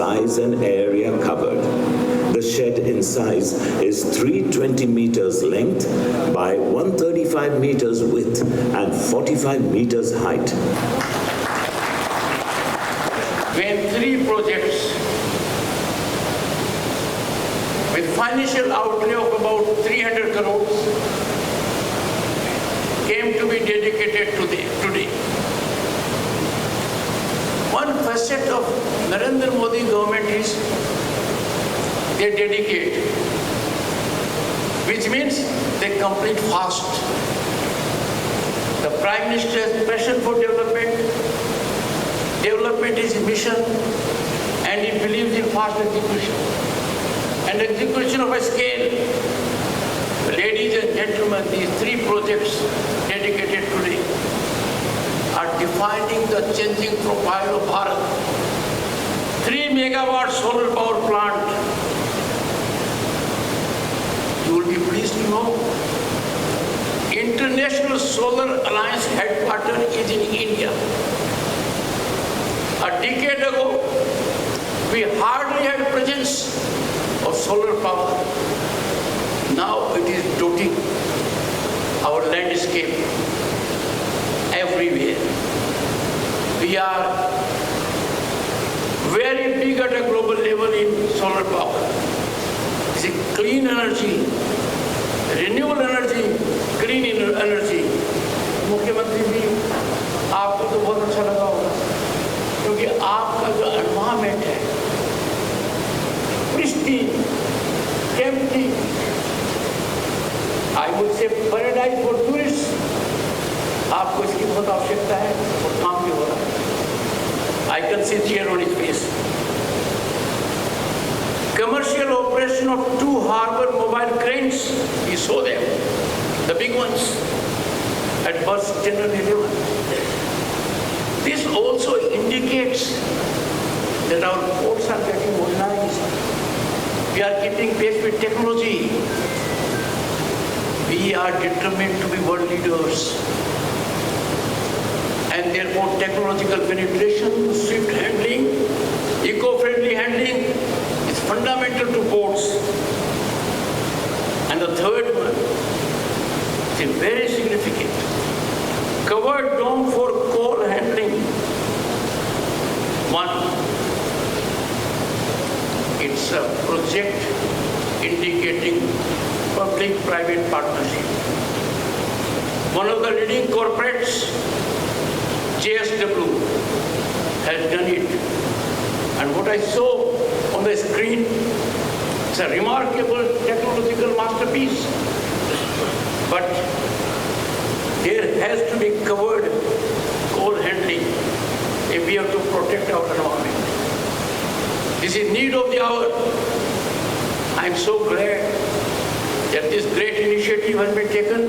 size and area covered. The shed in size is 320 meters length by 135 meters width and 45 meters height. When 3 projects with financial outlay of about 300 crores came to be dedicated today. One facet of Narendra Modi government is they dedicate, which means they complete fast. The Prime Minister's passion for development is his mission, and he believes in fast execution. And execution of a scale. Ladies and gentlemen, these 3 projects dedicated today are defining the changing profile of Bharat. 3 megawatt solar power plant. You will be pleased to know International Solar Alliance headquarters is in India. A decade ago, we hardly had presence of solar power. Now it is dotting our landscape everywhere. We are very big at a global level in solar power. It's a clean energy, renewable energy, green energy. मुख्यमंत्री जी, आपको तो बहुत अच्छा लगा होगा, क्योंकि आपका जो एनवायरमेंट है, pristine, empty, I would say paradise for tourists. आपको इसकी बहुत आवश्यकता है और काम भी हो रहा है. I can see tear on his face. Commercial operation of 2 harbor mobile cranes, we saw them, the big ones, at bus Terminal 11. This also indicates that our ports are getting modernized. We are keeping pace with technology. We are determined to be world leaders. And therefore technological penetration, swift handling, eco-friendly handling is fundamental to ports. And the third one is very significant. Covered dome for coal handling. One, it's a project indicating public-private partnership. One of the leading corporates, JSW, has done it. And what I saw on the screen, it's a remarkable technological masterpiece. But there has to be covered coal handling if we have to protect our environment. This is need of the hour. I am so glad that this great initiative has been taken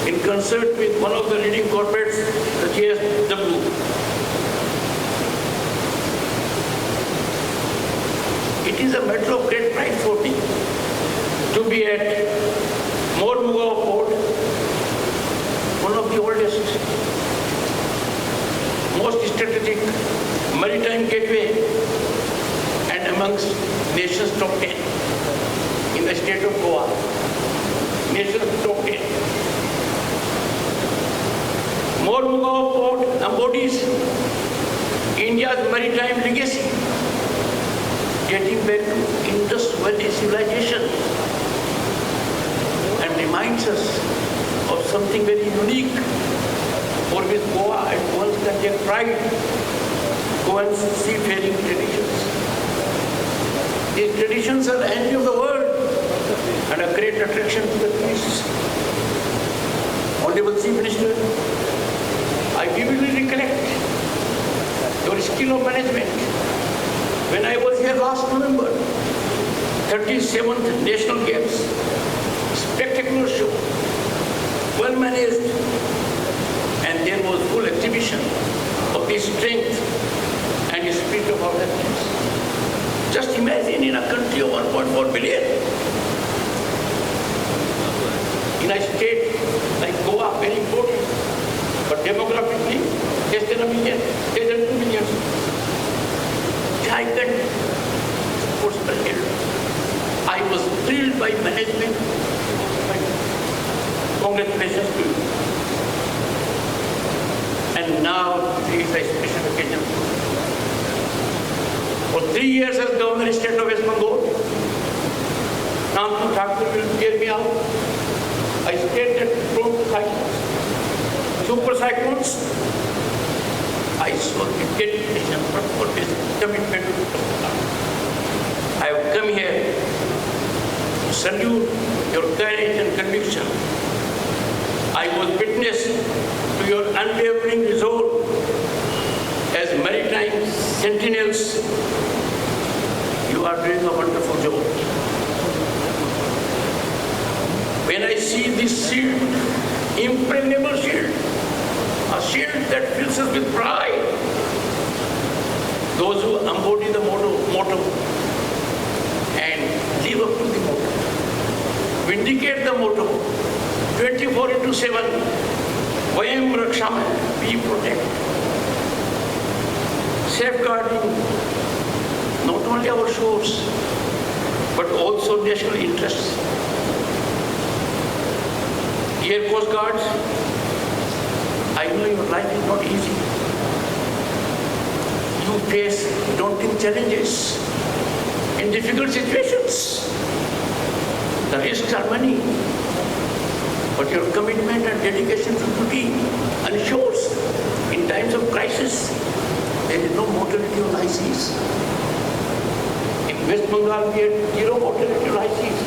in concert with one of the leading corporates, the JSW. It is a matter of great pride for me to be at Mormugao Port, one of the oldest, most strategic maritime gateway and amongst nations top 10 in the state of Goa. Nations top 10. Mormugao Port embodies India's maritime legacy, dating back to Indus Valley civilization, and reminds us of something very unique for which Goa at once can take pride, Goan's seafaring traditions. These traditions are the envy of the world and a great attraction to the tourists. Honorable Chief Minister, I vividly recollect your skill of management. When I was here last November, 37th National Games, spectacular show, well managed, and there was full exhibition of the strength and the spirit of our athletes. Just imagine in a country of 1.4 billion, in a state like Goa, very important, but demographically, less than a million, less than 2 million. Giant was thrilled by management. Congratulations to you. And now there is a special occasion. For 3 years as Governor of State of West Bengal, Namtu Thakur will hear me out. I stayed at prone to cyclones, super cyclones. I saw the dedication, purpose, commitment to the Bengal. I have come here to salute your courage and conviction. I was witness to your unwavering resolve as maritime sentinels. You are doing a wonderful job. When I see this shield, impregnable shield, a shield that fills us with pride, those who embody the motto and live up to the motto, vindicate the motto, 24/7, Vayam Rakshaman, we protect, safeguarding not only our shores, but also national interests. Dear Coast Guards, I know your life is not easy. You face daunting challenges in difficult situations. The risks are many, but your commitment and dedication to duty ensures in times of crisis there is no mortality on high seas. In West Bengal we had 0 mortality on high seas.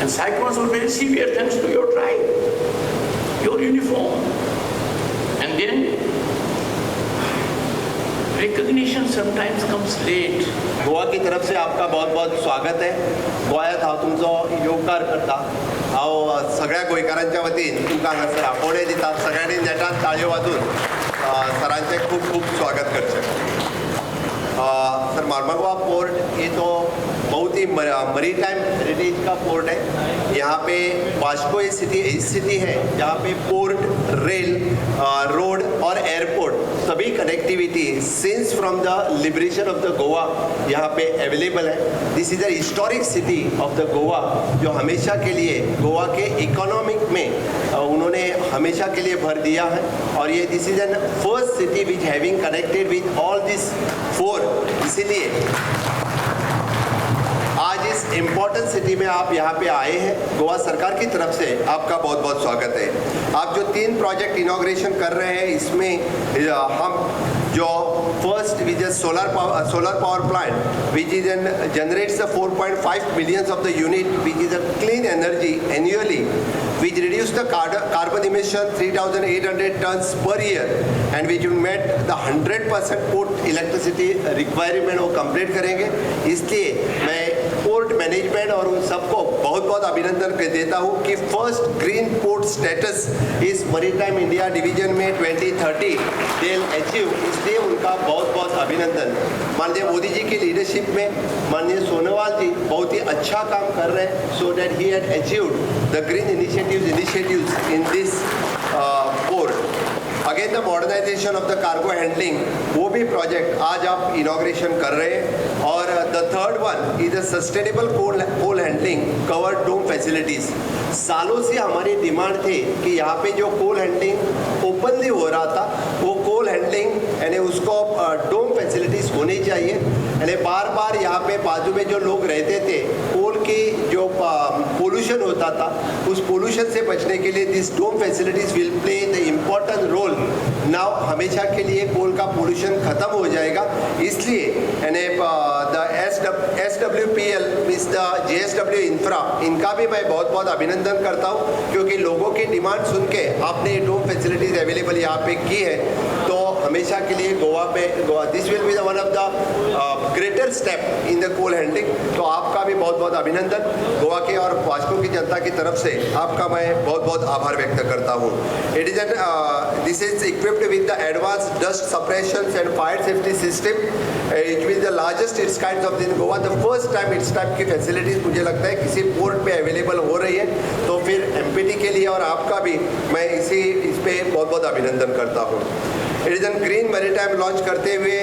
And cyclones were very severe thanks to your tribe, your uniform. And then recognition sometimes comes late. Goa की तरफ से आपका बहुत बहुत स्वागत आहे. गोंयांत हांव तुमचो येवकार करता. हांव सगळ्या गोंयकारांच्या वतीन तुमकां हांगासर आपोवणे दिता. सगळ्यांनी नेटान ताळयो वाजून सरांचे खूब खूब स्वागत करचें. सर, मार्मागोवा पोर्ट ये तो बहुत ही मरीटाइम हेरिटेज का पोर्ट है. यहाँ पे वास्को ये सिटी है जहाँ पे पोर्ट, रेल, रोड और एयरपोर्ट सभी connectivity since from the liberation of the Goa यहाँ पे अवेलेबल है. This is a historic city of the Goa जो हमेशा के लिए गोवा के इकोनॉमिक में उन्होंने हमेशा के लिए भर दिया है. और ये this is an first city which having connected with all this 4. इसीलिए आज इस इम्पोर्टेंट सिटी में आप यहाँ पे आए हैं. गोवा सरकार की तरफ से आपका बहुत बहुत स्वागत है. आप जो 3 प्रोजेक्ट इनॉग्रेशन कर रहे हैं इसमें हम जो first which is solar power plant which is an generates 4.5 million of the unit which is a clean energy annually which reduce the carbon emission 3,800 tons per year and which will meet the 100% port electricity requirement वो complete करेंगे. इसलिए मैं port management और उन सबको बहुत बहुत अभिनंदन देता हूँ कि फर्स्ट ग्रीन पोर्ट स्टेटस इस मरीटाइम इंडिया डिवीजन में 2030 दे अचीव. इसलिए उनका बहुत बहुत अभिनंदन. माननीय मोदी जी की लीडरशिप में माननीय सोनोवाल जी बहुत ही अच्छा काम कर रहे हैं so that he had achieved the green initiatives in this port. Again the modernisation of the cargo handling वो भी प्रोजेक्ट आज आप इनॉग्रेशन कर रहे हैं. और the third one is the sustainable coal handling covered dome facilities. सालों से हमारी डिमांड थी कि यहाँ पे जो कोल हैंडलिंग ओपनली हो रहा था वो कोल हैंडलिंग यानी उसको डोम फैसिलिटीज़ होनी चाहिए. यानी बार बार यहाँ पे बाजू में जो लोग रहते थे कोल की जो पोल्यूशन होता था उस पोल्यूशन से बचने के लिए this dome facilities will play the important role. Now हमेशा के लिए कोल का पोल्यूशन ख़त्म हो जाएगा. इसलिए यानी the SWPL means the JSW infra इनका भी मैं बहुत बहुत अभिनंदन करता हूँ क्योंकि लोगों की डिमांड सुन के आपने डोम फैसिलिटीज़ अवेलेबल यहाँ पे की है. तो हमेशा के लिए गोवा पे this will be the one of the greater step in the coal handling. तो आपका भी बहुत बहुत अभिनंदन. गोवा के और वास्को की जनता की तरफ से आपका मैं बहुत बहुत आभार व्यक्त करता हूँ. It is this is equipped with the advance dust suppression and fire safety system. It will the largest it's kind of in Goa. The first time it's type की फैसिलिटीज़ मुझे लगता है किसी पोर्ट पे अवेलेबल हो रही है. तो फिर MPT के लिए और आपका भी मैं इस पे बहुत बहुत अभिनंदन करता हूँ. It is an green maritime launch करते हुए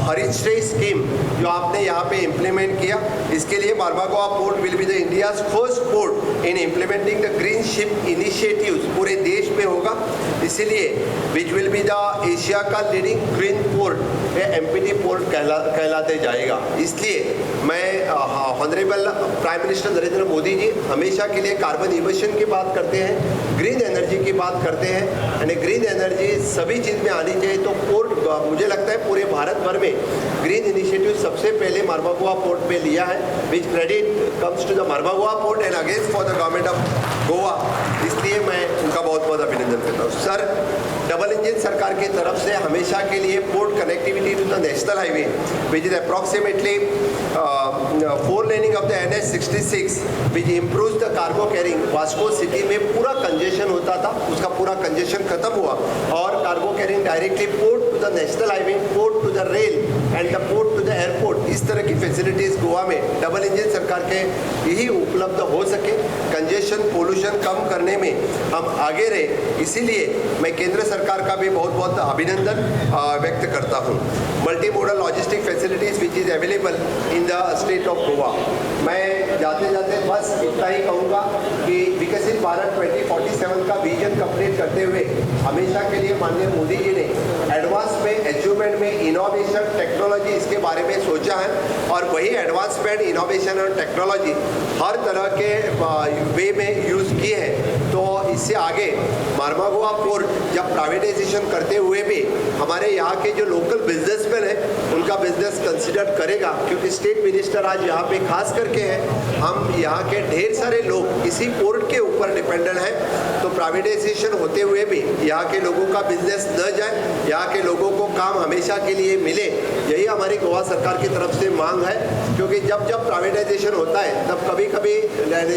हरिश्री स्कीम जो आपने यहाँ पे इम्प्लीमेंट किया, इसके लिए Mormugao port will be the India's first port in implementing the green ship initiatives, पूरे देश में होगा। इसीलिए which will be the Asia का leading green port, MPT port कहलाते जाएगा। इसलिए मैं honourable prime minister Narendra Modi ji हमेशा के लिए कार्बन इमिशन की बात करते हैं, ग्रीन एनर्जी की बात करते हैं, यानी ग्रीन एनर्जी सभी चीज़ में आनी चाहिए। तो पोर्ट मुझे लगता है पूरे भारत भर में ग्रीन इनिशिएटिव सबसे पहले मारवागोआ पोर्ट पे लिया है, which credit comes to the Marmagoa port and against for the government of Goa. इसलिए मैं उनका बहुत बहुत अभिनंदन करता हूँ। सर, डबल इंजन सरकार की तरफ से हमेशा के लिए port connectivity to the national highway which is approximately 4 laning of the NH-66 which improves the cargo carrying. Vasco city में पूरा कंजेशन होता था, उसका पूरा कंजेशन खत्म हुआ और cargo carrying directly port to the national highway, port to the rail and the port to the airport. इस तरह की फैसिलिटीज़ गोवा में डबल इंजन सरकार के यही उपलब्ध हो सके। कंजेशन पोल्यूशन कम करने में हम आगे रहे, इसीलिए मैं केंद्र सरकार का भी बहुत बहुत अभिनंदन व्यक्त करता हूँ। Multi modal logistic facilities which is available in the state of Goa. मैं जाते जाते बस इतना ही कहूँगा कि विकसित भारत 2047 का विजन कंप्लीट करते हुए हमेशा के लिए माननीय मोदी जी ने एडवांसमेंट अचीवमेंट में इनोवेशन टेक्नोलॉजी इसके बारे में सोचा है और वही एडवांसमेंट इनोवेशन और टेक्नोलॉजी हर तरह के वे में यूज़ की है। तो इससे आगे मारवागोआ पोर्ट जब प्राइवेटाइजेशन करते हुए भी हमारे यहाँ के जो लोकल बिजनेसमैन हैं उनका बिजनेस कंसिडर करेगा, क्योंकि स्टेट मिनिस्टर आज यहाँ पे खास करके हैं। हम यहाँ के ढेर सारे लोग इसी पोर्ट के ऊपर डिपेंडेंट हैं, तो प्राइवेटाइजेशन होते हुए भी यहाँ के लोगों का बिजनेस न जाए, यहाँ के लोगों को काम हमेशा के लिए मिले, यही हमारी गोवा सरकार की तरफ से मांग है। क्योंकि जब जब प्राइवेटाइजेशन होता है तब कभी कभी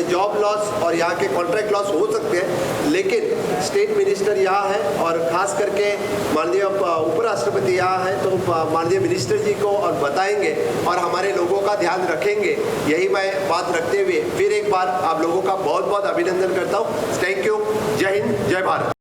जॉब लॉस और यहाँ के कॉन्ट्रैक्ट लॉस हो सकते हैं, लेकिन स्टेट मिनिस्टर यहाँ है और खास करके माननीय उपराष्ट्रपति यहाँ है, तो माननीय मिनिस्टर जी को और बताएंगे और हमारे लोगों का ध्यान रखेंगे। यही मैं बात रखते हुए फिर एक बार आप लोगों का बहुत बहुत अभिनंदन करता हूँ। Thank you. जय हिंद, जय भारत।